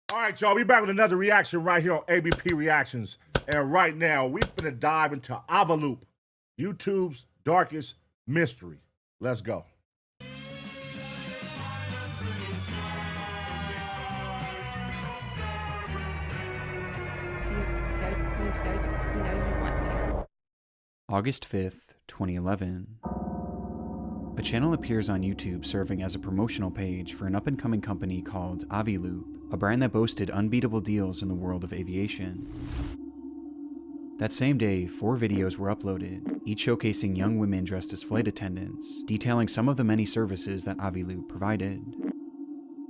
All right, y'all, we back with another reaction right here on ABP Reactions. And right now, we finna dive into Aviloop, YouTube's darkest mystery. Let's go. August 5th, 2011. A channel appears on YouTube serving as a promotional page for an up-and-coming company called Aviloop, a brand that boasted unbeatable deals in the world of aviation. That same day, 4 videos were uploaded, each showcasing young women dressed as flight attendants, detailing some of the many services that Aviloop provided.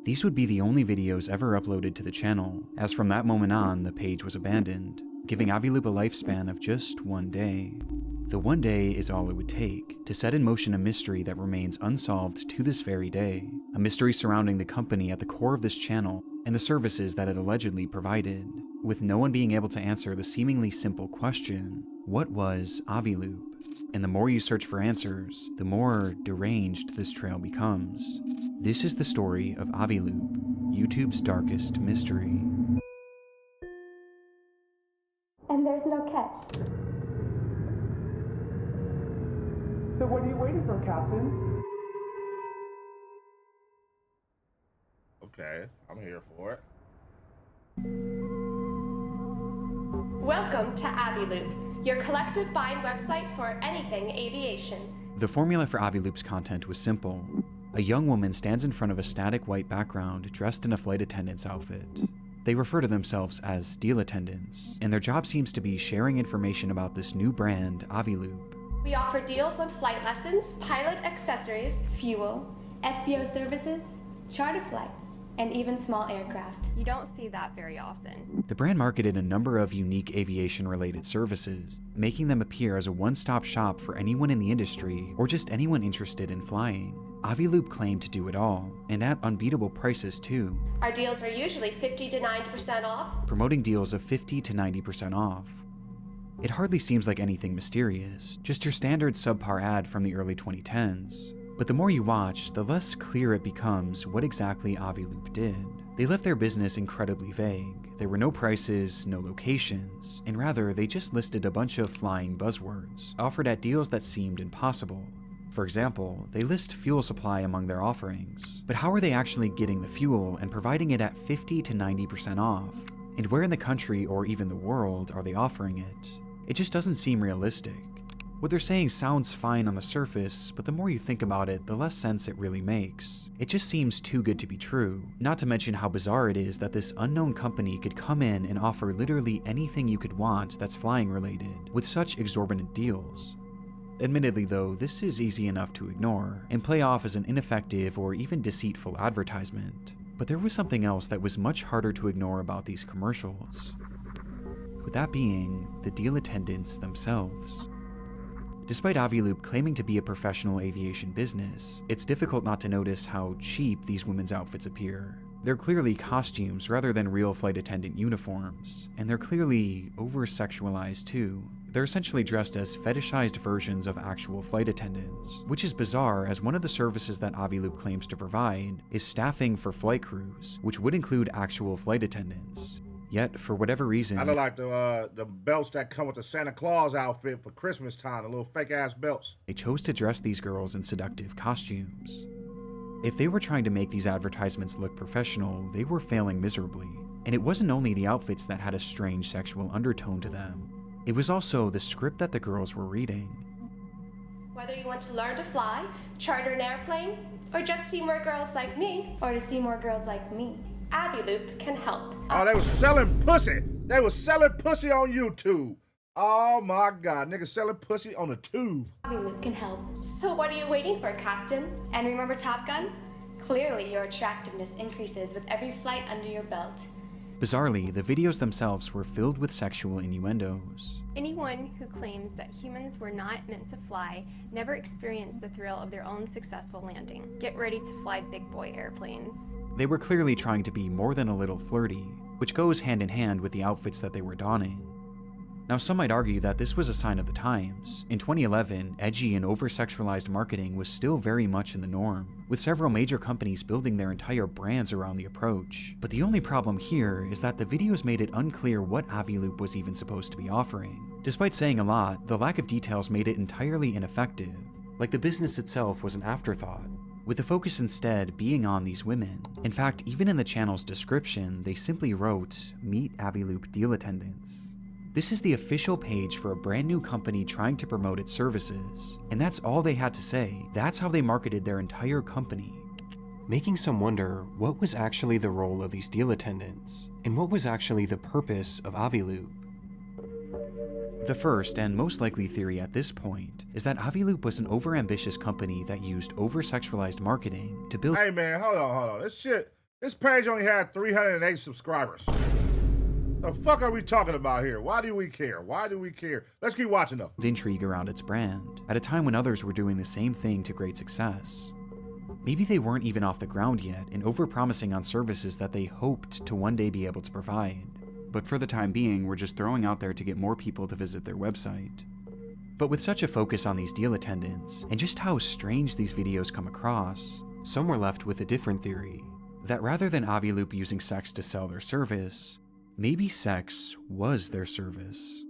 These would be the only videos ever uploaded to the channel, as from that moment on, the page was abandoned, giving Aviloop a lifespan of just 1 day. The 1 day is all it would take to set in motion a mystery that remains unsolved to this very day, a mystery surrounding the company at the core of this channel and the services that it allegedly provided, with no one being able to answer the seemingly simple question, what was Aviloop? And the more you search for answers, the more deranged this trail becomes. This is the story of Aviloop, YouTube's darkest mystery. And there's no catch. So what are you waiting for, Captain? Okay, I'm here for it. Welcome to Aviloop, your collective find website for anything aviation. The formula for Aviloop's content was simple. A young woman stands in front of a static white background dressed in a flight attendant's outfit. They refer to themselves as deal attendants, and their job seems to be sharing information about this new brand, Aviloop. We offer deals on flight lessons, pilot accessories, fuel, FBO services, charter flights, and even small aircraft. You don't see that very often. The brand marketed a number of unique aviation-related services, making them appear as a one-stop shop for anyone in the industry or just anyone interested in flying. Aviloop claimed to do it all, and at unbeatable prices too. Our deals are usually 50 to 90% off. Promoting deals of 50 to 90% off. It hardly seems like anything mysterious, just your standard subpar ad from the early 2010s. But the more you watch, the less clear it becomes what exactly Aviloop did. They left their business incredibly vague. There were no prices, no locations, and rather they just listed a bunch of flying buzzwords, offered at deals that seemed impossible. For example, they list fuel supply among their offerings, but how are they actually getting the fuel and providing it at 50 to 90% off? And where in the country or even the world are they offering it? It just doesn't seem realistic. What they're saying sounds fine on the surface, but the more you think about it, the less sense it really makes. It just seems too good to be true, not to mention how bizarre it is that this unknown company could come in and offer literally anything you could want that's flying related, with such exorbitant deals. Admittedly though, this is easy enough to ignore, and play off as an ineffective or even deceitful advertisement. But there was something else that was much harder to ignore about these commercials. With that being, the deal attendants themselves. Despite Aviloop claiming to be a professional aviation business, it's difficult not to notice how cheap these women's outfits appear. They're clearly costumes rather than real flight attendant uniforms, and they're clearly over-sexualized too. They're essentially dressed as fetishized versions of actual flight attendants, which is bizarre as one of the services that Aviloop claims to provide is staffing for flight crews, which would include actual flight attendants. Yet, for whatever reason, I look like the belts that come with the Santa Claus outfit for Christmas time, the little fake-ass belts. they chose to dress these girls in seductive costumes. If they were trying to make these advertisements look professional, they were failing miserably. And it wasn't only the outfits that had a strange sexual undertone to them. It was also the script that the girls were reading. Whether you want to learn to fly, charter an airplane, or just see more girls like me, Or to see more girls like me. Aviloop can help. Oh, they was selling pussy. They was selling pussy on YouTube. Oh my God, niggas selling pussy on the tube. Aviloop can help. So what are you waiting for, Captain? And remember Top Gun? Clearly your attractiveness increases with every flight under your belt. Bizarrely, the videos themselves were filled with sexual innuendos. Anyone who claims that humans were not meant to fly never experienced the thrill of their own successful landing. Get ready to fly big boy airplanes. They were clearly trying to be more than a little flirty, which goes hand in hand with the outfits that they were donning. Now, some might argue that this was a sign of the times. In 2011, edgy and over-sexualized marketing was still very much in the norm, with several major companies building their entire brands around the approach. But the only problem here is that the videos made it unclear what Aviloop was even supposed to be offering. Despite saying a lot, the lack of details made it entirely ineffective. Like the business itself was an afterthought, with the focus instead being on these women. In fact, even in the channel's description, they simply wrote, "Meet Aviloop deal attendants." This is the official page for a brand new company trying to promote its services, and that's all they had to say. That's how they marketed their entire company. Making some wonder what was actually the role of these deal attendants, and what was actually the purpose of Aviloop. The first and most likely theory at this point is that Aviloop was an overambitious company that used over-sexualized marketing to build— Hey man, hold on. This page only had 308 subscribers. The fuck are we talking about here? Why do we care? Let's keep watching though. Intrigue around its brand, at a time when others were doing the same thing to great success. Maybe they weren't even off the ground yet and overpromising on services that they hoped to one day be able to provide. But for the time being, we're just throwing out there to get more people to visit their website. But with such a focus on these deal attendants, and just how strange these videos come across, some were left with a different theory, that rather than Aviloop using sex to sell their service, maybe sex was their service.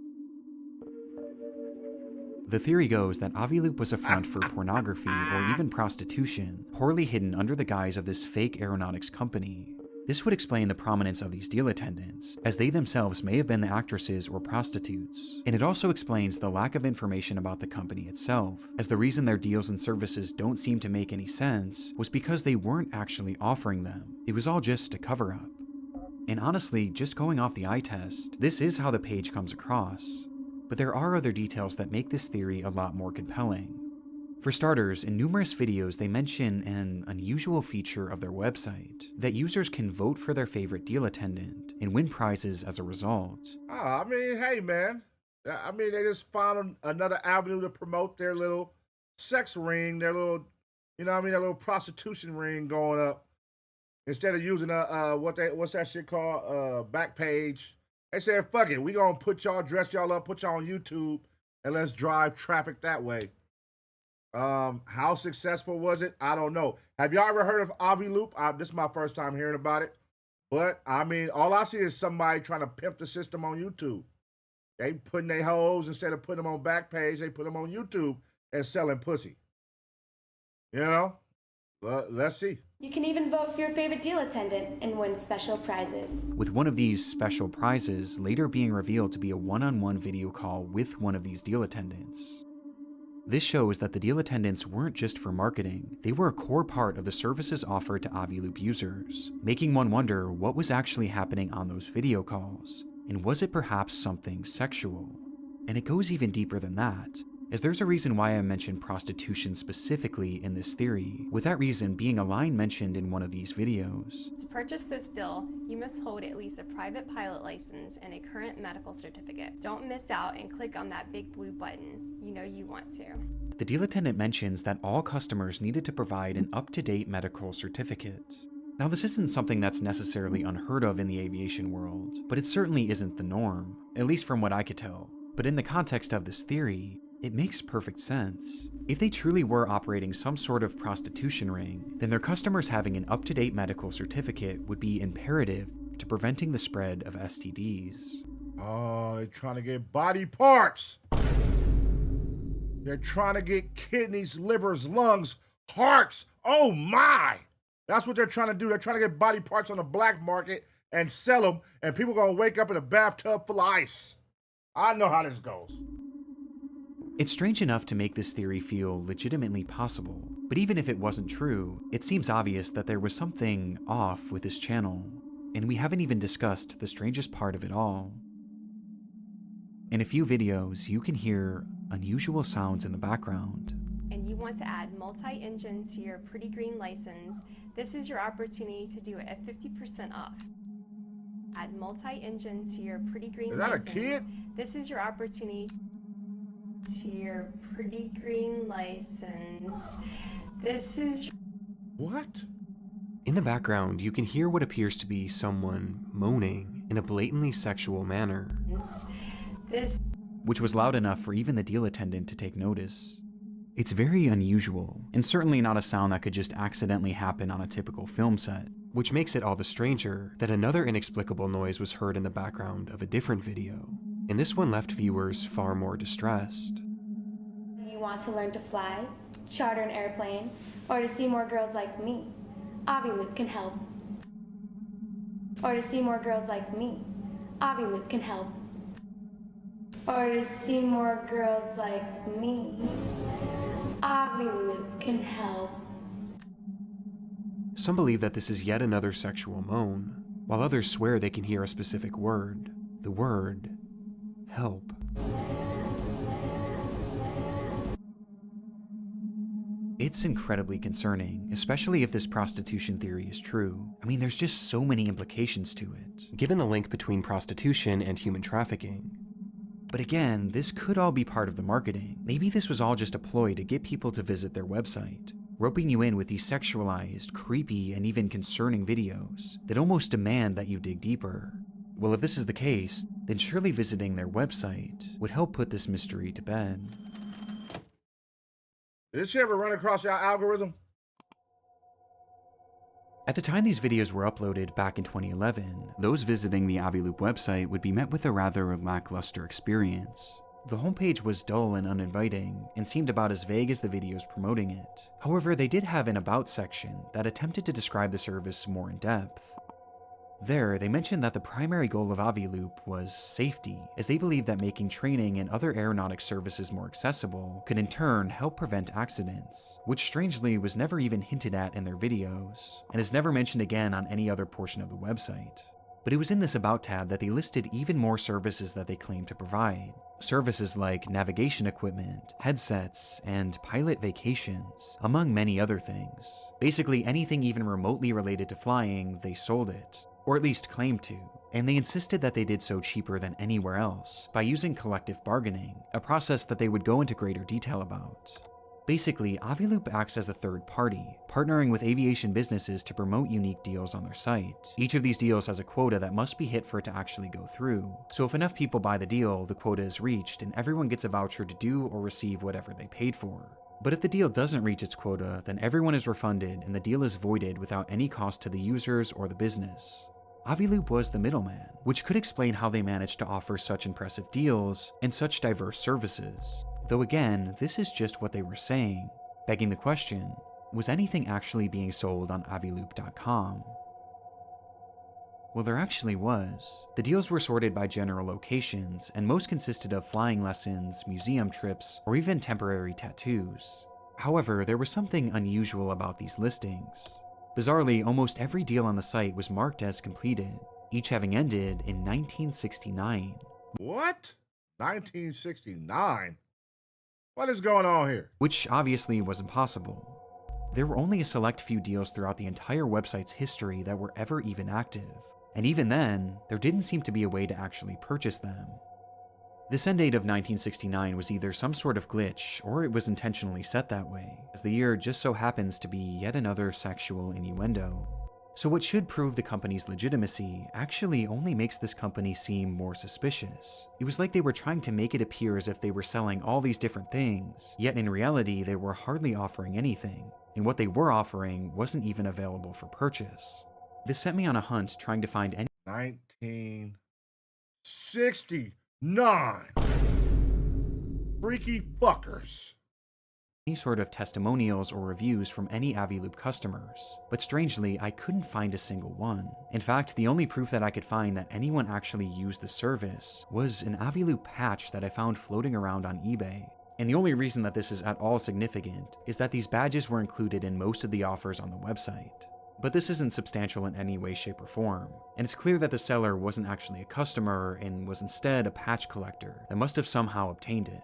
The theory goes that Aviloop was a front for pornography or even prostitution, poorly hidden under the guise of this fake aeronautics company. This would explain the prominence of these deal attendants, as they themselves may have been the actresses or prostitutes. And it also explains the lack of information about the company itself, as the reason their deals and services don't seem to make any sense was because they weren't actually offering them. It was all just a cover-up. And honestly, just going off the eye test, this is how the page comes across. But there are other details that make this theory a lot more compelling. For starters, in numerous videos they mention an unusual feature of their website, that users can vote for their favorite deal attendant and win prizes as a result. I mean, hey man. They just found another avenue to promote their little sex ring, their little, their little prostitution ring going up. Instead of using what's that shit called? Back page. They said, fuck it, we gonna dress y'all up, put y'all on YouTube, and let's drive traffic that way. How successful was it? I don't know. Have y'all ever heard of Aviloop? This is my first time hearing about it. But I mean, all I see is somebody trying to pimp the system on YouTube. They putting their hoes, instead of putting them on back page, they put them on YouTube and selling pussy. Let's see. You can even vote for your favorite deal attendant and win special prizes. With one of these special prizes later being revealed to be a one-on-one video call with one of these deal attendants. This shows that the deal attendants weren't just for marketing, they were a core part of the services offered to Aviloop users, making one wonder what was actually happening on those video calls, and was it perhaps something sexual? And it goes even deeper than that, as there's a reason why I mentioned prostitution specifically in this theory, with that reason being a line mentioned in one of these videos. To purchase this deal, you must hold at least a private pilot license and a current medical certificate. Don't miss out and click on that big blue button. You know you want to. The deal attendant mentions that all customers needed to provide an up-to-date medical certificate. Now, this isn't something that's necessarily unheard of in the aviation world, but it certainly isn't the norm, at least from what I could tell. But in the context of this theory, it makes perfect sense. If they truly were operating some sort of prostitution ring, then their customers having an up-to-date medical certificate would be imperative to preventing the spread of STDs. Oh, they're trying to get body parts. They're trying to get kidneys, livers, lungs, hearts. Oh my! That's what they're trying to do. They're trying to get body parts on the black market and sell them, and people are gonna wake up in a bathtub full of ice. I know how this goes. It's strange enough to make this theory feel legitimately possible, but even if it wasn't true, it seems obvious that there was something off with this channel, and we haven't even discussed the strangest part of it all. In a few videos, you can hear unusual sounds in the background. And you want to add multi-engine to your Pretty Green license, this is your opportunity to do it at 50% off. Add multi-engine to your Pretty Green license. Is that a kid? This is your opportunity to your Pretty Green license. This is... What? In the background, you can hear what appears to be someone moaning in a blatantly sexual manner. This which was loud enough for even the deal attendant to take notice. It's very unusual, and certainly not a sound that could just accidentally happen on a typical film set, which makes it all the stranger that another inexplicable noise was heard in the background of a different video, and this one left viewers far more distressed. You want to learn to fly, charter an airplane, or to see more girls like me? Aviloop can help. Or to see more girls like me? Aviloop can help. Or to see more girls like me? Aviloop can help. Some believe that this is yet another sexual moan, while others swear they can hear a specific word, the word help. It's incredibly concerning, especially if this prostitution theory is true. I mean, there's just so many implications to it, given the link between prostitution and human trafficking. But again, this could all be part of the marketing. Maybe this was all just a ploy to get people to visit their website, roping you in with these sexualized, creepy, and even concerning videos that almost demand that you dig deeper. Well, if this is the case, then surely visiting their website would help put this mystery to bed. Did this shit ever run across your algorithm? At the time these videos were uploaded back in 2011, those visiting the Aviloop website would be met with a rather lackluster experience. The homepage was dull and uninviting, and seemed about as vague as the videos promoting it. However, they did have an About section that attempted to describe the service more in depth. There, they mentioned that the primary goal of Aviloop was safety, as they believed that making training and other aeronautic services more accessible could in turn help prevent accidents, which strangely was never even hinted at in their videos, and is never mentioned again on any other portion of the website. But it was in this About tab that they listed even more services that they claimed to provide. Services like navigation equipment, headsets, and pilot vacations, among many other things. Basically anything even remotely related to flying, they sold it. Or at least claimed to, and they insisted that they did so cheaper than anywhere else, by using collective bargaining, a process that they would go into greater detail about. Basically, Aviloop acts as a third party, partnering with aviation businesses to promote unique deals on their site. Each of these deals has a quota that must be hit for it to actually go through, so if enough people buy the deal, the quota is reached and everyone gets a voucher to do or receive whatever they paid for. But if the deal doesn't reach its quota, then everyone is refunded and the deal is voided without any cost to the users or the business. Aviloop was the middleman, which could explain how they managed to offer such impressive deals and such diverse services. Though again, this is just what they were saying, begging the question, was anything actually being sold on Aviloop.com? Well, there actually was. The deals were sorted by general locations, and most consisted of flying lessons, museum trips, or even temporary tattoos. However, there was something unusual about these listings. Bizarrely, almost every deal on the site was marked as completed, each having ended in 1969. What? 1969? What is going on here? Which obviously was impossible. There were only a select few deals throughout the entire website's history that were ever even active, and even then, there didn't seem to be a way to actually purchase them. This end date of 1969 was either some sort of glitch, or it was intentionally set that way, as the year just so happens to be yet another sexual innuendo. So what should prove the company's legitimacy actually only makes this company seem more suspicious. It was like they were trying to make it appear as if they were selling all these different things, yet in reality they were hardly offering anything, and what they were offering wasn't even available for purchase. This set me on a hunt trying to find any 1969. Freaky fuckers. sort of testimonials or reviews from any Aviloop customers, but strangely, I couldn't find a single one. In fact, the only proof that I could find that anyone actually used the service was an Aviloop patch that I found floating around on eBay. And the only reason that this is at all significant is that these badges were included in most of the offers on the website. But this isn't substantial in any way, shape, or form, and it's clear that the seller wasn't actually a customer and was instead a patch collector that must have somehow obtained it,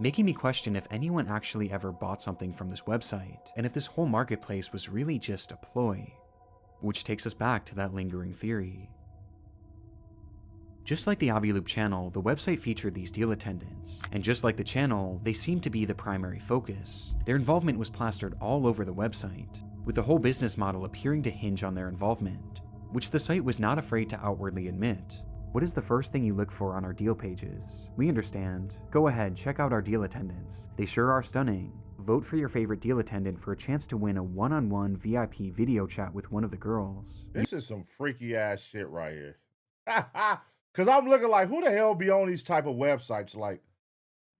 making me question if anyone actually ever bought something from this website, and if this whole marketplace was really just a ploy. Which takes us back to that lingering theory. Just like the Aviloop channel, the website featured these deal attendants, and just like the channel, they seemed to be the primary focus. Their involvement was plastered all over the website, with the whole business model appearing to hinge on their involvement, which the site was not afraid to outwardly admit. What is the first thing you look for on our deal pages? We understand. Go ahead, check out our deal attendants. They sure are stunning. Vote for your favorite deal attendant for a chance to win a one-on-one VIP video chat with one of the girls. This is some freaky ass shit right here. Cause I'm looking like, who the hell be on these type of websites? Like,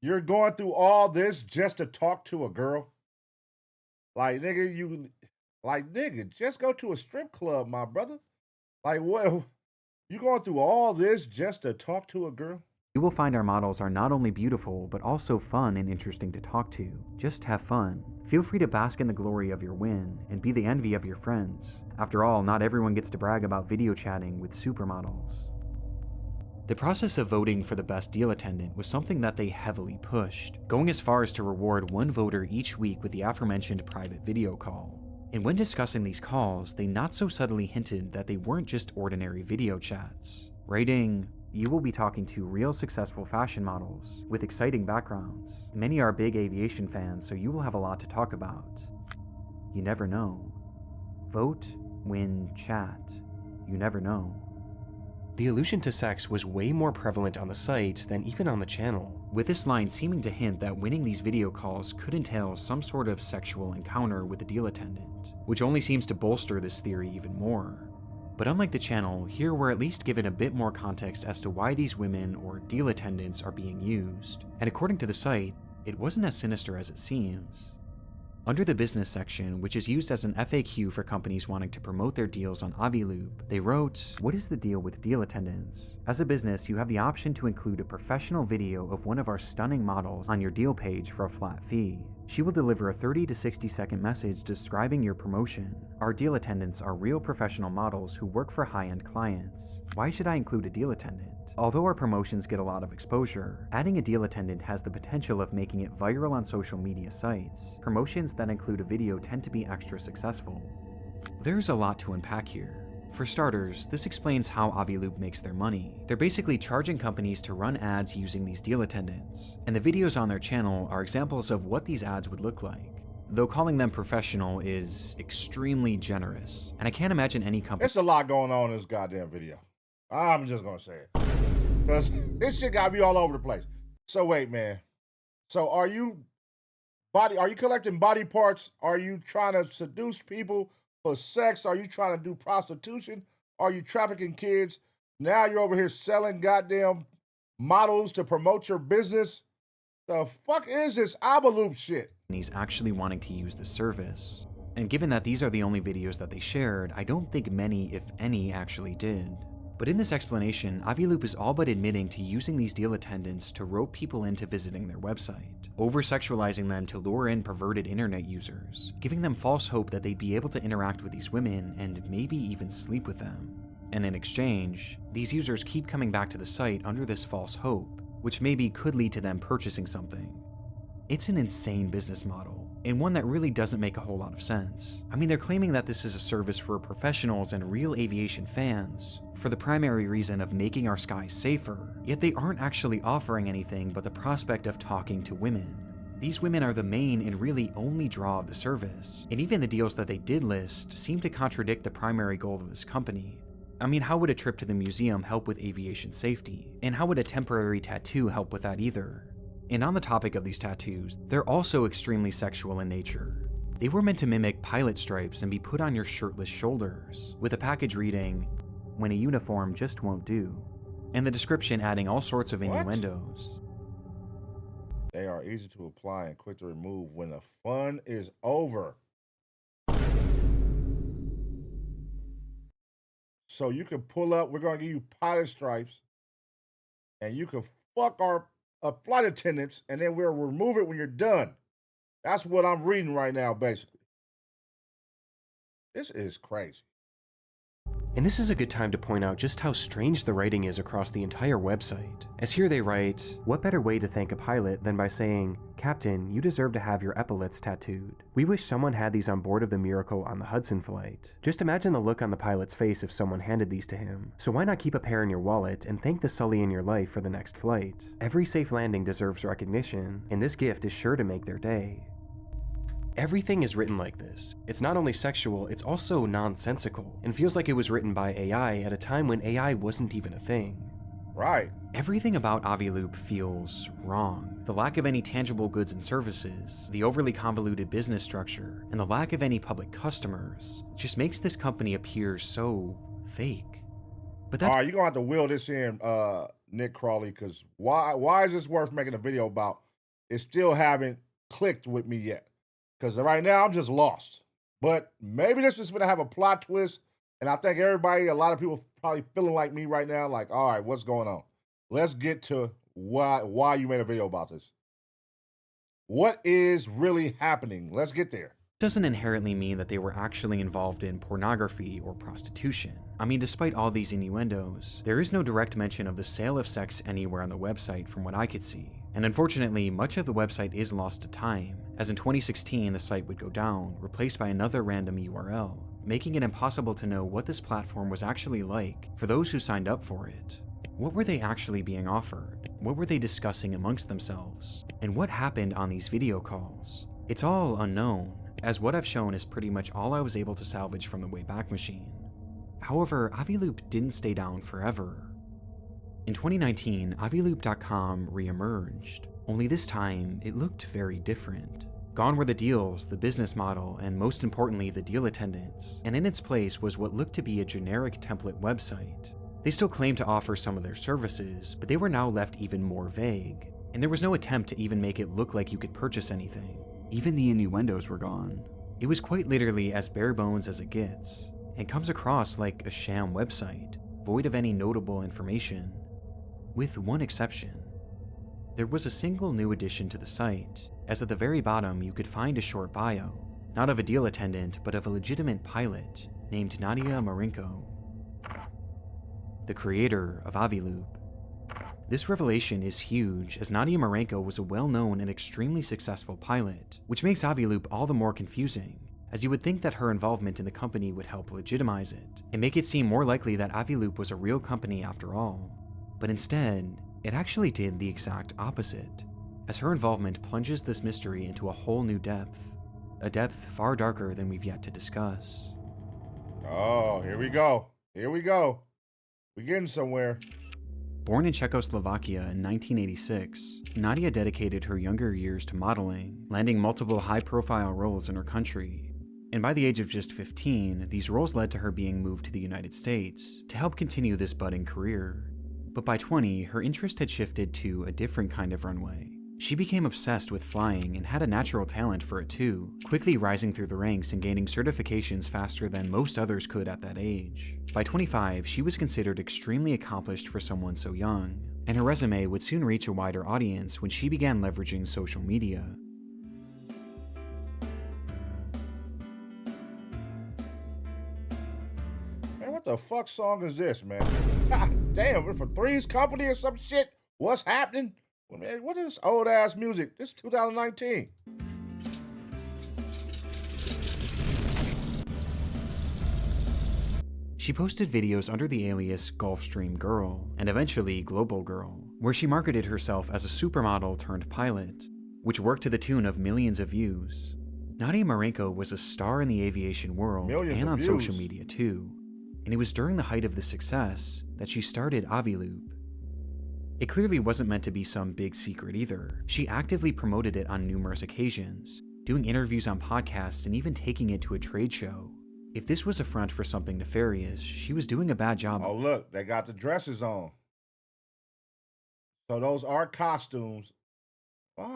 you're going through all this just to talk to a girl? Like, nigga, just go to a strip club, my brother. Like, what? You going through all this just to talk to a girl? You will find our models are not only beautiful, but also fun and interesting to talk to. Just have fun. Feel free to bask in the glory of your win and be the envy of your friends. After all, not everyone gets to brag about video chatting with supermodels. The process of voting for the best deal attendant was something that they heavily pushed, going as far as to reward one voter each week with the aforementioned private video call. And when discussing these calls, they not so subtly hinted that they weren't just ordinary video chats. Writing, "You will be talking to real successful fashion models with exciting backgrounds. Many are big aviation fans, so you will have a lot to talk about. You never know. Vote, win, chat. You never know." The allusion to sex was way more prevalent on the site than even on the channel, with this line seeming to hint that winning these video calls could entail some sort of sexual encounter with the deal attendant, which only seems to bolster this theory even more. But unlike the channel, here we're at least given a bit more context as to why these women or deal attendants are being used, and according to the site, it wasn't as sinister as it seems. Under the business section, which is used as an FAQ for companies wanting to promote their deals on Aviloop, they wrote, "What is the deal with deal attendants? As a business, you have the option to include a professional video of one of our stunning models on your deal page for a flat fee. She will deliver a 30 to 60 second message describing your promotion. Our deal attendants are real professional models who work for high-end clients. Why should I include a deal attendant? Although our promotions get a lot of exposure, adding a deal attendant has the potential of making it viral on social media sites. Promotions that include a video tend to be extra successful." There's a lot to unpack here. For starters, this explains how Aviloop makes their money. They're basically charging companies to run ads using these deal attendants, and the videos on their channel are examples of what these ads would look like. Though calling them professional is extremely generous, and I can't imagine any company— There's a lot going on in this goddamn video. I'm just gonna say it. Because this shit got me all over the place. So wait, man. So are you collecting body parts? Are you trying to seduce people for sex? Are you trying to do prostitution? Are you trafficking kids? Now you're over here selling goddamn models to promote your business? The fuck is this Aviloop shit? He's actually wanting to use the service. And given that these are the only videos that they shared, I don't think many, if any, actually did. But in this explanation, Aviloop is all but admitting to using these deal attendants to rope people into visiting their website, over-sexualizing them to lure in perverted internet users, giving them false hope that they'd be able to interact with these women and maybe even sleep with them. And in exchange, these users keep coming back to the site under this false hope, which maybe could lead to them purchasing something. It's an insane business model, and one that really doesn't make a whole lot of sense. I mean, they're claiming that this is a service for professionals and real aviation fans, for the primary reason of making our skies safer, yet they aren't actually offering anything but the prospect of talking to women. These women are the main and really only draw of the service, and even the deals that they did list seem to contradict the primary goal of this company. I mean, how would a trip to the museum help with aviation safety? And how would a temporary tattoo help with that either? And on the topic of these tattoos, they're also extremely sexual in nature. They were meant to mimic pilot stripes and be put on your shirtless shoulders, with a package reading, "When a uniform just won't do," and the description adding all sorts of innuendos. They are easy to apply and quick to remove when the fun is over. So you can pull up, we're gonna give you pilot stripes, and you can fuck our flight attendants, and then we'll remove it when you're done. That's what I'm reading right now, basically. This is crazy. And this is a good time to point out just how strange the writing is across the entire website. As here they write, "What better way to thank a pilot than by saying, 'Captain, you deserve to have your epaulets tattooed. We wish someone had these on board of the Miracle on the Hudson flight.' Just imagine the look on the pilot's face if someone handed these to him. So why not keep a pair in your wallet and thank the Sully in your life for the next flight? Every safe landing deserves recognition, and this gift is sure to make their day." Everything is written like this. It's not only sexual, it's also nonsensical, and feels like it was written by AI at a time when AI wasn't even a thing. Right. Everything about Aviloop feels wrong. The lack of any tangible goods and services, the overly convoluted business structure, and the lack of any public customers just makes this company appear so fake. But All that's right, you're gonna have to wheel this in, Nick Crawley, because why is this worth making a video about? It still haven't clicked with me yet. Because right now I'm just lost. But maybe this is gonna have a plot twist, and I think a lot of people probably feeling like me right now, like, all right, what's going on? Let's get to why you made a video about this. What is really happening? Let's get there. doesn't inherently mean that they were actually involved in pornography or prostitution. I mean, despite all these innuendos, there is no direct mention of the sale of sex anywhere on the website from what I could see. And unfortunately, much of the website is lost to time, as in 2016 the site would go down, replaced by another random URL, making it impossible to know what this platform was actually like for those who signed up for it. What were they actually being offered? What were they discussing amongst themselves? And what happened on these video calls? It's all unknown, as what I've shown is pretty much all I was able to salvage from the Wayback Machine. However, Aviloop didn't stay down forever. In 2019, Aviloop.com re-emerged, only this time it looked very different. Gone were the deals, the business model, and most importantly the deal attendants, and in its place was what looked to be a generic template website. They still claimed to offer some of their services, but they were now left even more vague, and there was no attempt to even make it look like you could purchase anything. Even the innuendos were gone. It was quite literally as bare bones as it gets, and comes across like a sham website, void of any notable information. With one exception. There was a single new addition to the site, as at the very bottom you could find a short bio, not of a deal attendant, but of a legitimate pilot named Nadia Marcinko, the creator of Aviloop. This revelation is huge, as Nadia Marcinko was a well-known and extremely successful pilot, which makes Aviloop all the more confusing, as you would think that her involvement in the company would help legitimize it, and make it seem more likely that Aviloop was a real company after all. But instead, it actually did the exact opposite, as her involvement plunges this mystery into a whole new depth, a depth far darker than we've yet to discuss. Oh, here we go. Here we go. We're getting somewhere. Born in Czechoslovakia in 1986, Nadia dedicated her younger years to modeling, landing multiple high-profile roles in her country. And by the age of just 15, these roles led to her being moved to the United States to help continue this budding career. But by 20, her interest had shifted to a different kind of runway. She became obsessed with flying and had a natural talent for it too, quickly rising through the ranks and gaining certifications faster than most others could at that age. By 25, she was considered extremely accomplished for someone so young, and her resume would soon reach a wider audience when she began leveraging social media. Man, what the fuck song is this, man? God damn, we're for Three's Company or some shit? What's happening? Well, man, what is this old ass music? This is 2019. She posted videos under the alias Gulfstream Girl, and eventually Global Girl, where she marketed herself as a supermodel turned pilot, which worked to the tune of millions of views. Nadia Marcinko was a star in the aviation world and on social media too, and it was during the height of this success that she started Aviloop. It clearly wasn't meant to be some big secret either. She actively promoted it on numerous occasions, doing interviews on podcasts and even taking it to a trade show. If this was a front for something nefarious, she was doing a bad job. Oh, look, they got the dresses on. So those are costumes. All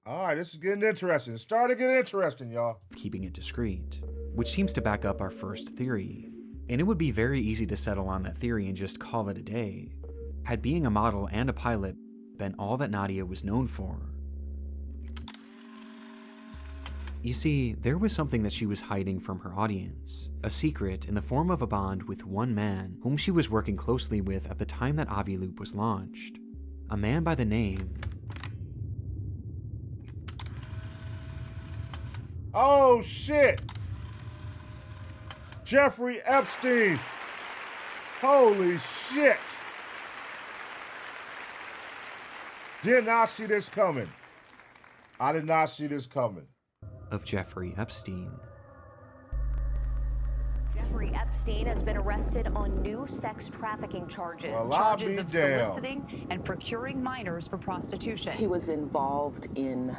right, this is getting interesting. It's starting to get interesting, y'all. Keeping it discreet, which seems to back up our first theory. And it would be very easy to settle on that theory and just call it a day, had being a model and a pilot been all that Nadia was known for. You see, there was something that she was hiding from her audience, a secret in the form of a bond with one man whom she was working closely with at the time that Aviloop was launched. A man by the name... Oh, shit! Jeffrey Epstein! Holy shit! Did not see this coming. I did not see this coming. Of Jeffrey Epstein. Jeffrey Epstein has been arrested on new sex trafficking charges. Well, Charges of damned. soliciting and procuring minors for prostitution. He was involved in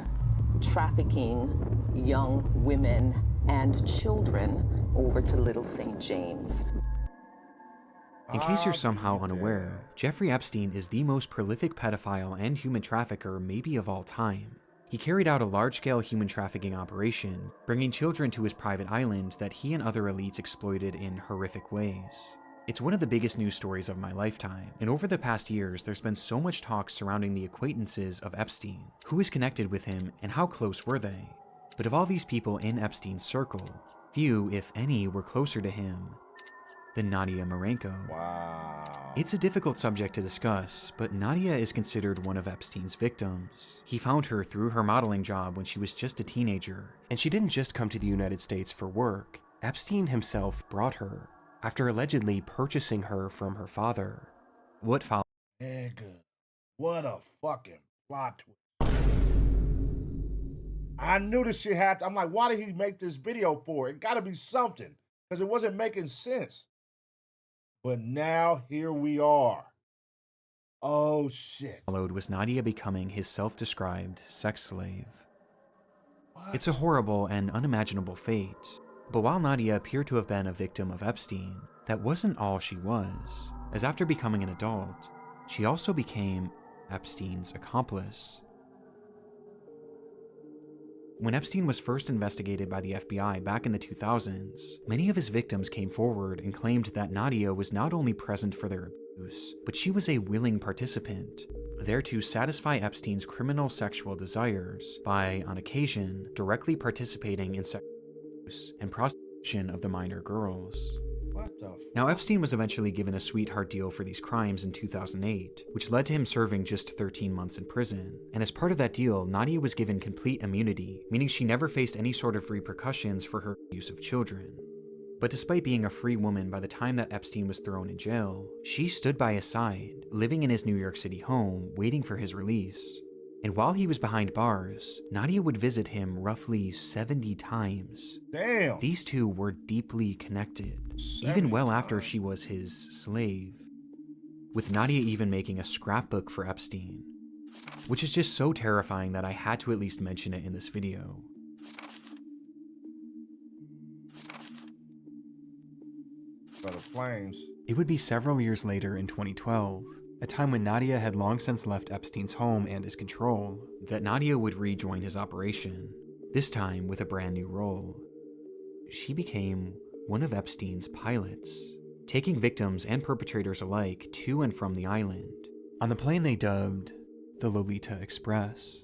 trafficking young women and children over to Little St. James. In case you're somehow unaware, Jeffrey Epstein is the most prolific pedophile and human trafficker maybe of all time. He carried out a large-scale human trafficking operation, bringing children to his private island that he and other elites exploited in horrific ways. It's one of the biggest news stories of my lifetime, and over the past years there's been so much talk surrounding the acquaintances of Epstein. Who is connected with him, and how close were they? But of all these people in Epstein's circle, few, if any, were closer to him than Nadia Marcinko. Wow. It's a difficult subject to discuss, but Nadia is considered one of Epstein's victims. He found her through her modeling job when she was just a teenager. And she didn't just come to the United States for work. Epstein himself brought her, after allegedly purchasing her from her father. What followed? Nigga, what a fucking plot twist. I knew this shit had to, I'm like, why did he make this video for? It gotta be something, because it wasn't making sense. But now here we are. Oh shit. Followed was Nadia becoming his self-described sex slave. What? It's a horrible and unimaginable fate. But while Nadia appeared to have been a victim of Epstein, that wasn't all she was, as after becoming an adult, she also became Epstein's accomplice. When Epstein was first investigated by the FBI back in the 2000s, many of his victims came forward and claimed that Nadia was not only present for their abuse, but she was a willing participant, there to satisfy Epstein's criminal sexual desires by, on occasion, directly participating in sexual abuse and prostitution of the minor girls. What the fuck? Now, Epstein was eventually given a sweetheart deal for these crimes in 2008, which led to him serving just 13 months in prison. And as part of that deal, Nadia was given complete immunity, meaning she never faced any sort of repercussions for her abuse of children. But despite being a free woman by the time that Epstein was thrown in jail, she stood by his side, living in his New York City home, waiting for his release. And while he was behind bars, Nadia would visit him roughly 70 times. Damn. These two were deeply connected, 70 even well times. after she was his slave. With Nadia even making a scrapbook for Epstein, which is just so terrifying that I had to at least mention it in this video. For the flames. It would be several years later in 2012, a time when Nadia had long since left Epstein's home and his control, that Nadia would rejoin his operation, this time with a brand new role. She became one of Epstein's pilots, taking victims and perpetrators alike to and from the island, on the plane they dubbed the Lolita Express.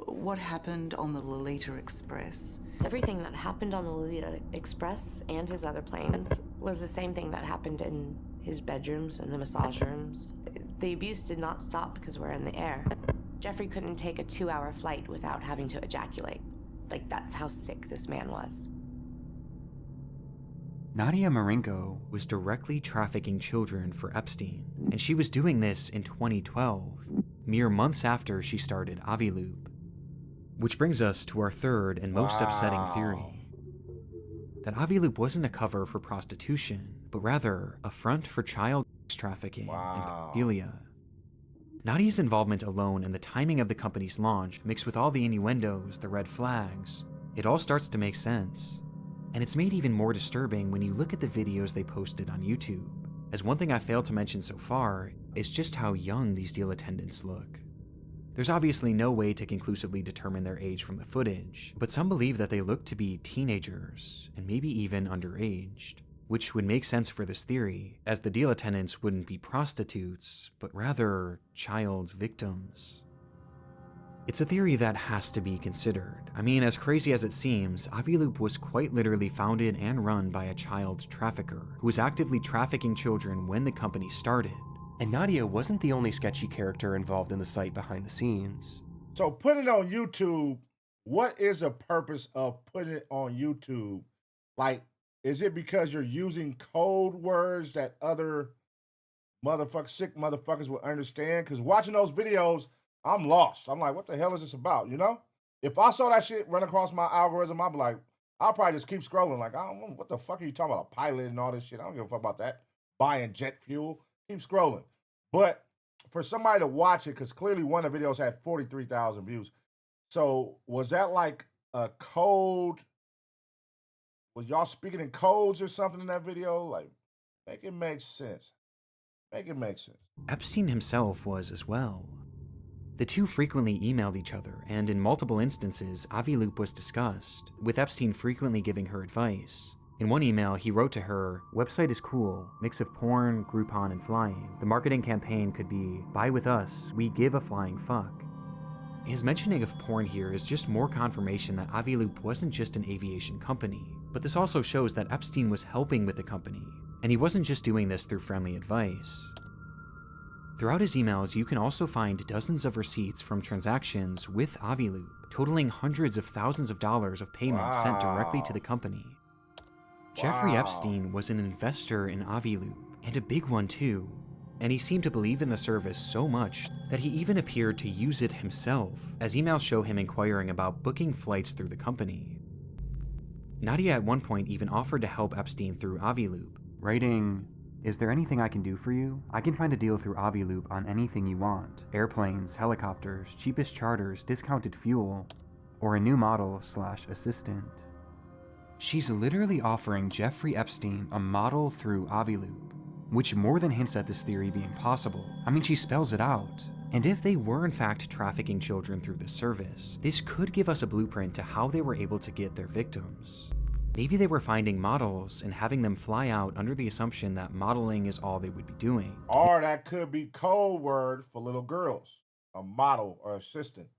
What happened on the Lolita Express? Everything that happened on the Lolita Express and his other planes was the same thing that happened in his bedrooms and the massage rooms. The abuse did not stop because we're in the air. Jeffrey couldn't take a 2-hour flight without having to ejaculate. Like, that's how sick this man was. Nadia Marcinko was directly trafficking children for Epstein, and she was doing this in 2012, mere months after she started Aviloop. Which brings us to our third and most upsetting theory. That Aviloop wasn't a cover for prostitution, but rather a front for child sex trafficking and pedophilia. Nadia's involvement alone and the timing of the company's launch, mixed with all the innuendos, the red flags, it all starts to make sense. And it's made even more disturbing when you look at the videos they posted on YouTube, as one thing I failed to mention so far is just how young these deal attendants look. There's obviously no way to conclusively determine their age from the footage, but some believe that they look to be teenagers, and maybe even underaged, which would make sense for this theory, as the deal attendants wouldn't be prostitutes, but rather child victims. It's a theory that has to be considered. I mean, as crazy as it seems, Aviloop was quite literally founded and run by a child trafficker, who was actively trafficking children when the company started. And Nadia wasn't the only sketchy character involved in the site behind the scenes. So putting it on YouTube, what is the purpose of putting it on YouTube? Like, is it because you're using code words that other sick motherfuckers will understand? Because watching those videos, I'm lost. I'm like, what the hell is this about, you know? If I saw that shit run across my algorithm, I'd be like, I'll probably just keep scrolling. Like, I don't know, what the fuck are you talking about? A pilot and all this shit. I don't give a fuck about that. Buying jet fuel. Keep scrolling. But for somebody to watch it, because clearly one of the videos had 43,000 views. So was that like a code? Was y'all speaking in codes or something in that video? Like, make it make sense. Make it make sense. Epstein himself was as well. The two frequently emailed each other, and in multiple instances, Aviloop was discussed, with Epstein frequently giving her advice. In one email, he wrote to her, "Website is cool, mix of porn, Groupon, and flying. The marketing campaign could be, buy with us, we give a flying fuck." His mentioning of porn here is just more confirmation that Aviloop wasn't just an aviation company, but this also shows that Epstein was helping with the company, and he wasn't just doing this through friendly advice. Throughout his emails, you can also find dozens of receipts from transactions with Aviloop, totaling hundreds of thousands of dollars of payments sent directly to the company. Jeffrey Epstein was an investor in Aviloop, and a big one too, and he seemed to believe in the service so much that he even appeared to use it himself, as emails show him inquiring about booking flights through the company. Nadia at one point even offered to help Epstein through Aviloop, writing, "Is there anything I can do for you? I can find a deal through Aviloop on anything you want. Airplanes, helicopters, cheapest charters, discounted fuel, or a new model/assistant." She's literally offering Jeffrey Epstein a model through Aviloop, which more than hints at this theory being possible. I mean, she spells it out. And if they were in fact trafficking children through this service, this could give us a blueprint to how they were able to get their victims. Maybe they were finding models and having them fly out under the assumption that modeling is all they would be doing. Or that could be code word for little girls. A model or assistant.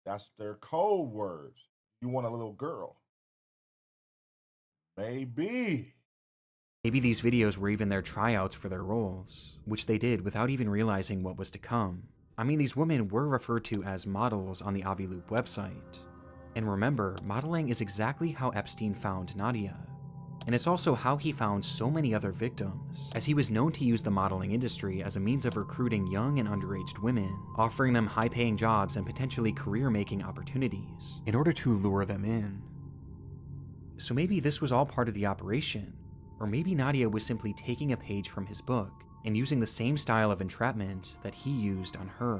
That's their code words. You want a little girl. Maybe. Maybe these videos were even their tryouts for their roles, which they did without even realizing what was to come. I mean, these women were referred to as models on the Aviloop website. And remember, modeling is exactly how Epstein found Nadia. And it's also how he found so many other victims, as he was known to use the modeling industry as a means of recruiting young and underage women, offering them high-paying jobs and potentially career-making opportunities, in order to lure them in. So maybe this was all part of the operation, or maybe Nadia was simply taking a page from his book and using the same style of entrapment that he used on her.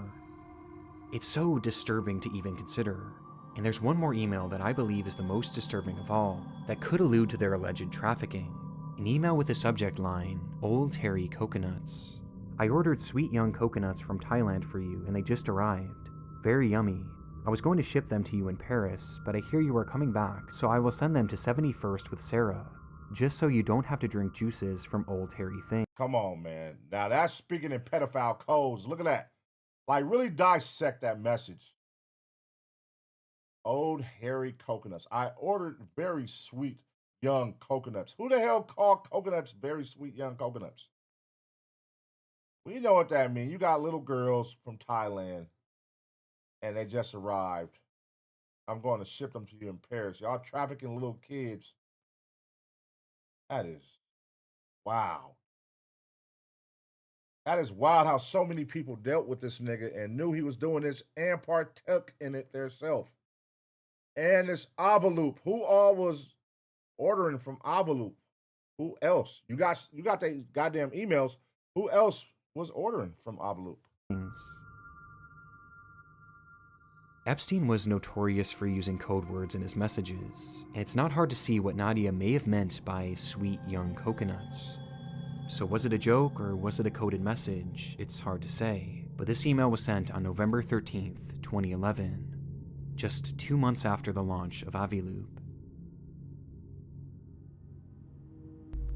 It's so disturbing to even consider. And there's one more email that I believe is the most disturbing of all, that could allude to their alleged trafficking. An email with the subject line, "Old Hairy Coconuts. I ordered sweet young coconuts from Thailand for you and they just arrived. Very yummy. I was going to ship them to you in Paris, but I hear you are coming back, so I will send them to 71st with Sarah, just so you don't have to drink juices from old hairy things." Come on, man. Now that's speaking in pedophile codes. Look at that. Like, really dissect that message. Old hairy coconuts. I ordered very sweet young coconuts. Who the hell called coconuts very sweet young coconuts? We know what that means. You got little girls from Thailand and they just arrived. I'm going to ship them to you in Paris. Y'all trafficking little kids. That is wow. That is wild how so many people dealt with this nigga and knew he was doing this and partook in it theirself. And this Aviloop. Who all was ordering from Aviloop? Who else? You got the goddamn emails. Who else was ordering from Aviloop? Epstein was notorious for using code words in his messages, and it's not hard to see what Nadia may have meant by sweet young coconuts. So was it a joke or was it a coded message? It's hard to say, but this email was sent on November 13th, 2011, just 2 months after the launch of Aviloop.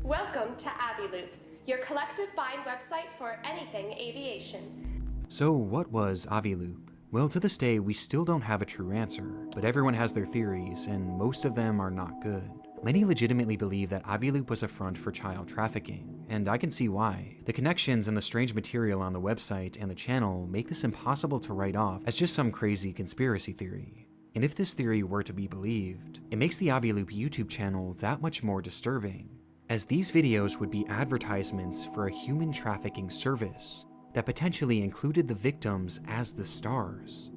Welcome to Aviloop, your collective find website for anything aviation. So what was Aviloop? Well, to this day, we still don't have a true answer, but everyone has their theories, and most of them are not good. Many legitimately believe that Aviloop was a front for child trafficking, and I can see why. The connections and the strange material on the website and the channel make this impossible to write off as just some crazy conspiracy theory. And if this theory were to be believed, it makes the Aviloop YouTube channel that much more disturbing, as these videos would be advertisements for a human trafficking service that potentially included the victims as the stars.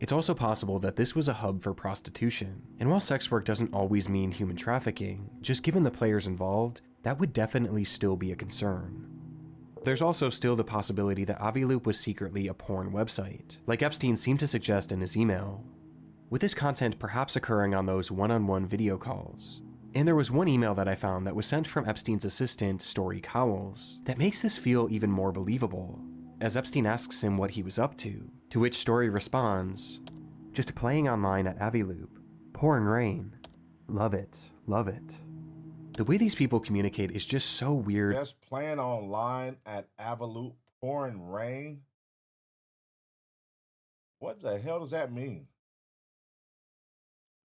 It's also possible that this was a hub for prostitution, and while sex work doesn't always mean human trafficking, just given the players involved, that would definitely still be a concern. There's also still the possibility that Aviloop was secretly a porn website, like Epstein seemed to suggest in his email, with this content perhaps occurring on those one-on-one video calls. And there was one email that I found that was sent from Epstein's assistant, Story Cowles, that makes this feel even more believable, as Epstein asks him what he was up to which Story responds, "Just playing online at Aviloop. Pouring rain. Love it, love it." The way these people communicate is just so weird. Just playing online at Aviloop, pouring rain? What the hell does that mean?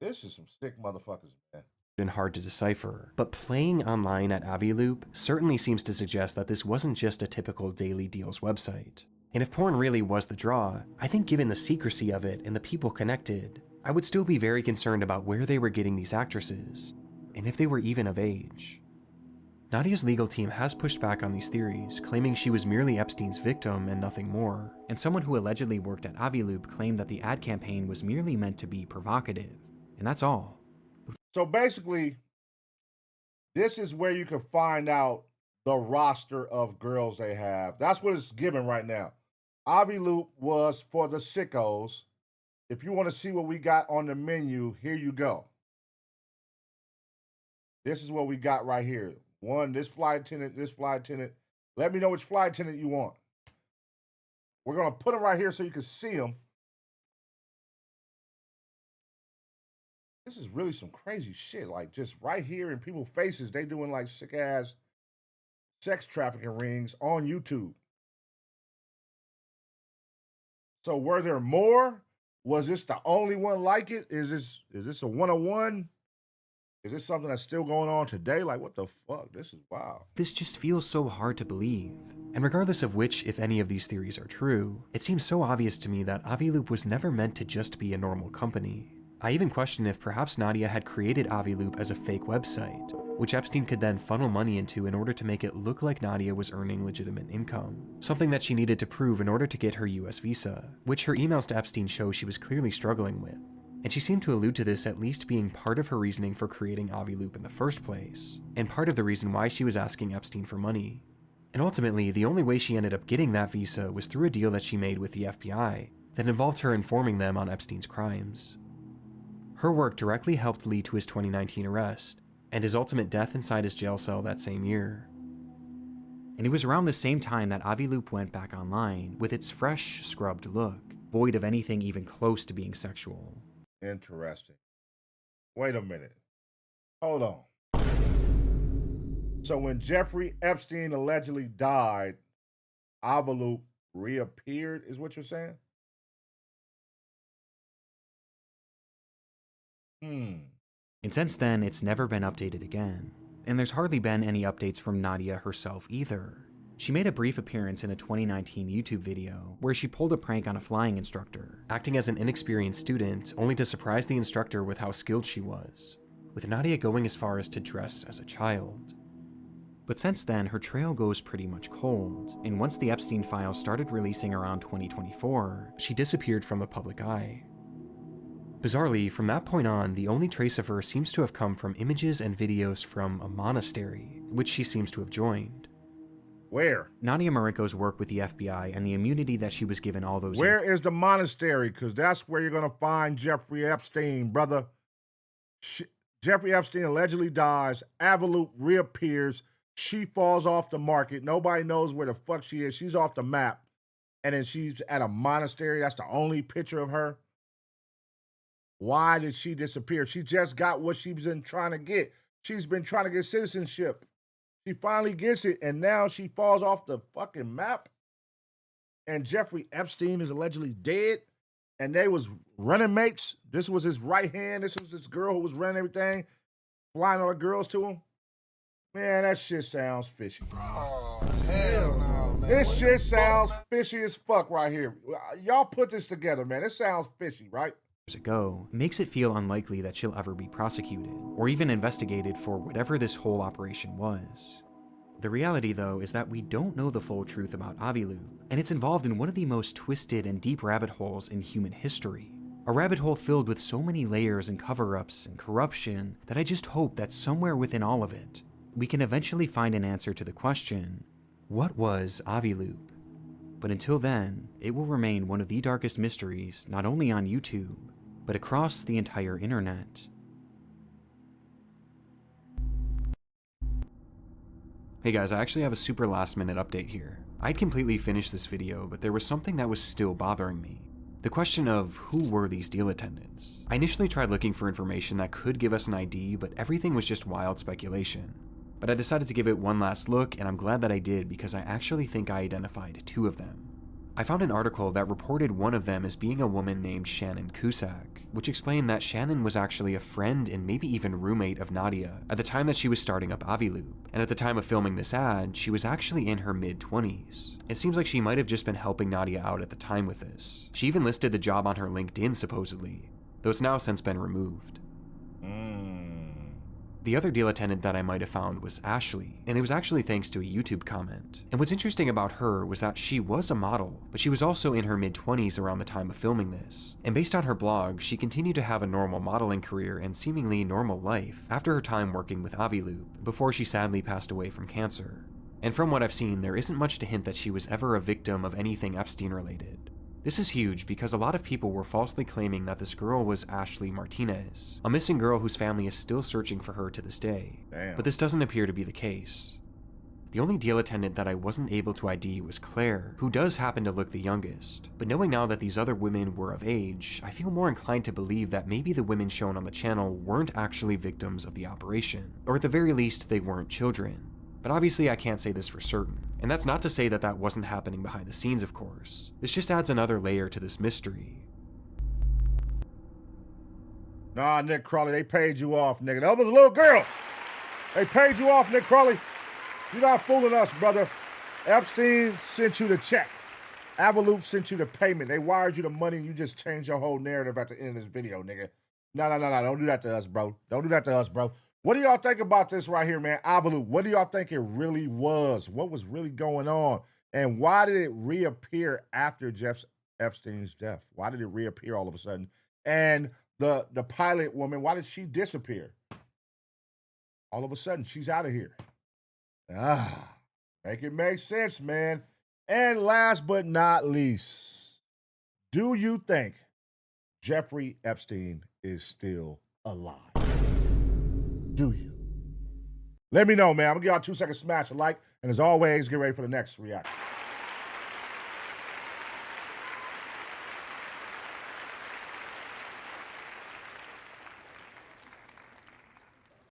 This is some sick motherfuckers, man. And hard to decipher, but playing online at Aviloop certainly seems to suggest that this wasn't just a typical daily deals website. And if porn really was the draw, I think given the secrecy of it and the people connected, I would still be very concerned about where they were getting these actresses, and if they were even of age. Nadia's legal team has pushed back on these theories, claiming she was merely Epstein's victim and nothing more, and someone who allegedly worked at Aviloop claimed that the ad campaign was merely meant to be provocative, and that's all. So basically, this is where you can find out the roster of girls they have. That's what it's given right now. Aviloop was for the sickos. If you want to see what we got on the menu, here you go. This is what we got right here. One, this flight attendant, this flight attendant. Let me know which flight attendant you want. We're going to put them right here so you can see them. This is really some crazy shit. Like, just right here in people's faces, they doing like sick-ass sex trafficking rings on YouTube. So were there more? Was this the only one like it? Is this a one-on-one? Is this something that's still going on today? Like, what the fuck? This is wild. This just feels so hard to believe. And regardless of which, if any of these theories are true, it seems so obvious to me that Aviloop was never meant to just be a normal company. I even question if perhaps Nadia had created Aviloop as a fake website, which Epstein could then funnel money into in order to make it look like Nadia was earning legitimate income, something that she needed to prove in order to get her US visa, which her emails to Epstein show she was clearly struggling with. And she seemed to allude to this at least being part of her reasoning for creating Aviloop in the first place, and part of the reason why she was asking Epstein for money. And ultimately, the only way she ended up getting that visa was through a deal that she made with the FBI that involved her informing them on Epstein's crimes. Her work directly helped lead to his 2019 arrest, and his ultimate death inside his jail cell that same year. And it was around the same time that Aviloop went back online with its fresh, scrubbed look, void of anything even close to being sexual. Interesting. Wait a minute. Hold on. So when Jeffrey Epstein allegedly died, Aviloop reappeared, is what you're saying? And since then, it's never been updated again. And there's hardly been any updates from Nadia herself either. She made a brief appearance in a 2019 YouTube video where she pulled a prank on a flying instructor, acting as an inexperienced student only to surprise the instructor with how skilled she was, with Nadia going as far as to dress as a child. But since then, her trail goes pretty much cold, and once the Epstein files started releasing around 2024, she disappeared from the public eye. Bizarrely, from that point on, the only trace of her seems to have come from images and videos from a monastery, which she seems to have joined. Where? Nadia Marcinko's work with the FBI and the immunity that she was given all those... Where is the monastery? Because that's where you're going to find Jeffrey Epstein, brother. Jeffrey Epstein allegedly dies. Aviloop reappears. She falls off the market. Nobody knows where the fuck she is. She's off the map. And then she's at a monastery. That's the only picture of her. Why did she disappear? She just got what she's been trying to get. She's been trying to get citizenship. She finally gets it, and now she falls off the fucking map. And Jeffrey Epstein is allegedly dead, and they was running mates. This was his right hand. This was this girl who was running everything, flying all the girls to him. Man, that shit sounds fishy. Oh, hell no, man. This shit sounds fishy as fuck right here. Y'all put this together, man. It sounds fishy, right? Ago makes it feel unlikely that she'll ever be prosecuted or even investigated for whatever this whole operation was. The reality, though, is that we don't know the full truth about Aviloop, and it's involved in one of the most twisted and deep rabbit holes in human history. A rabbit hole filled with so many layers and cover-ups and corruption that I just hope that somewhere within all of it, we can eventually find an answer to the question, what was Aviloop? But until then, it will remain one of the darkest mysteries not only on YouTube, but across the entire internet. Hey guys, I actually have a super last minute update here. I'd completely finished this video, but there was something that was still bothering me. The question of who were these deal attendants? I initially tried looking for information that could give us an ID, but everything was just wild speculation. But I decided to give it one last look, and I'm glad that I did because I actually think I identified 2 of them. I found an article that reported one of them as being a woman named Shannon Cusack, which explained that Shannon was actually a friend and maybe even roommate of Nadia at the time that she was starting up Aviloop, and at the time of filming this ad, she was actually in her mid-20s. It seems like she might have just been helping Nadia out at the time with this. She even listed the job on her LinkedIn supposedly, though it's now since been removed. The other deal attendant that I might have found was Ashley, and it was actually thanks to a YouTube comment. And what's interesting about her was that she was a model, but she was also in her mid-20s around the time of filming this. And based on her blog, she continued to have a normal modeling career and seemingly normal life after her time working with Aviloop, before she sadly passed away from cancer. And from what I've seen, there isn't much to hint that she was ever a victim of anything Epstein-related. This is huge because a lot of people were falsely claiming that this girl was Ashley Martinez, a missing girl whose family is still searching for her to this day. Damn. But this doesn't appear to be the case. The only deal attendant that I wasn't able to ID was Claire, who does happen to look the youngest. But knowing now that these other women were of age, I feel more inclined to believe that maybe the women shown on the channel weren't actually victims of the operation, or at the very least they weren't children. But obviously I can't say this for certain. And that's not to say that that wasn't happening behind the scenes, of course. This just adds another layer to this mystery. Nah, Nick Crawley, they paid you off, nigga. Those was little girls. They paid you off, Nick Crawley. You're not fooling us, brother. Epstein sent you the check. Aviloop sent you the payment. They wired you the money and you just changed your whole narrative at the end of this video, nigga. No. Don't do that to us, bro. Don't do that to us, bro. What do y'all think about this right here, man? Aviloop, what do y'all think it really was? What was really going on? And why did it reappear after Epstein's death? Why did it reappear all of a sudden? And the pilot woman, why did she disappear? All of a sudden, she's out of here. Make it make sense, man. And last but not least, do you think Jeffrey Epstein is still alive? Do you? Let me know, man. I'm gonna give y'all a 2-second smash a like, and as always, get ready for the next reaction.